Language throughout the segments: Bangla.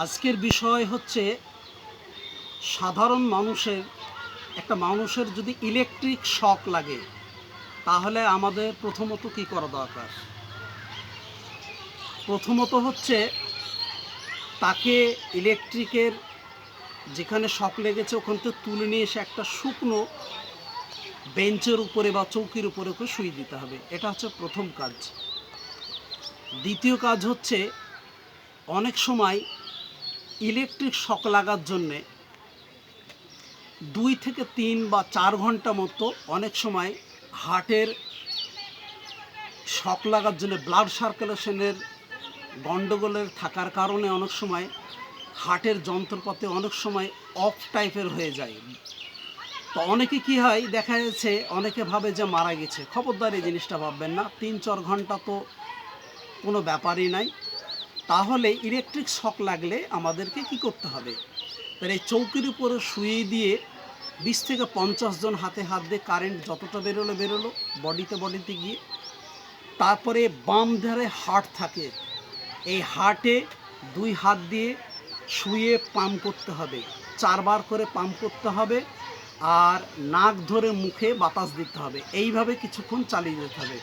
আজকের বিষয় হচ্ছে সাধারণ মানুষের যদি ইলেকট্রিক শক লাগে তাহলে আমাদের প্রথমত কি করা দরকার। প্রথমত হচ্ছে তাকে ইলেকট্রিকের যেখানে শক লেগেছে ওখান থেকে তুলে নিয়ে এসে একটা শুকনো বেঞ্চের উপরে বা চৌকির উপরে ওকে শুয়ে দিতে হবে। এটা হচ্ছে প্রথম কাজ। দ্বিতীয় কাজ হচ্ছে অনেক সময় ইলেকট্রিক শক লাগার জন্যে 2 থেকে 3 বা 4 ঘন্টা মতো অনেক সময় হার্টের শক লাগার জন্য ব্লাড সার্কুলেশনের গণ্ডগোলের থাকার কারণে অনেক সময় হার্টের যন্ত্রপাতি অনেক সময় অফ টাইপের হয়ে যায়। তো অনেকে কি হয় দেখা যাচ্ছে অনেকে ভাবে যে মারা গেছে। খবরদার এই জিনিসটা ভাববেন না। 3-4 ঘন্টা তো কোনো ব্যাপারই নাই। তাহলে ইলেকট্রিক শক লাগলে আমাদেরকে কি করতে হবে, তাহলে এই চৌকির উপরে শুয়ে দিয়ে 20 থেকে 50 জন হাতে হাত দিয়ে কারেন্ট যতটা বেরোলো বডিতে গিয়ে তারপরে বাম ধারে হার্ট থাকে, এই হার্টে 2 হাত দিয়ে শুয়ে পাম্প করতে হবে। 4 বার করে পাম্প করতে হবে আর নাক ধরে মুখে বাতাস দিতে হবে। এইভাবে কিছুক্ষণ চালিয়ে যেতে হবে।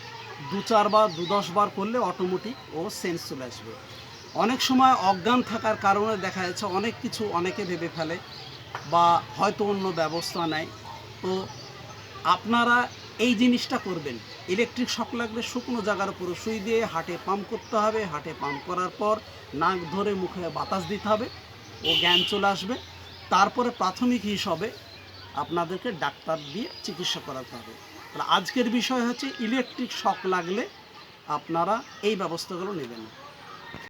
2-4 বার 2-10 বার করলে অটোমেটিক ও সেন্স চলে আসবে। অনেক সময় অজ্ঞান থাকার কারণে দেখা যাচ্ছে অনেক কিছু অনেকে ভেবে ফেলে বা হয়তো অন্য ব্যবস্থা নেয়। তো আপনারা এই জিনিসটা করবেন। ইলেকট্রিক শক লাগলে শুকনো জায়গার উপরে শুয়ে দিয়ে হার্টে পাম্প করতে হবে। হার্টে পাম্প করার পর নাক ধরে মুখে বাতাস দিতে হবে, ও জ্ঞান চলে আসবে। তারপরে প্রাথমিক হিসাবে আপনাদেরকে ডাক্তার দিয়ে চিকিৎসা করাতে হবে। তাহলে আজকের বিষয় হচ্ছে ইলেকট্রিক শক লাগলে আপনারা এই ব্যবস্থাগুলো নেবেন।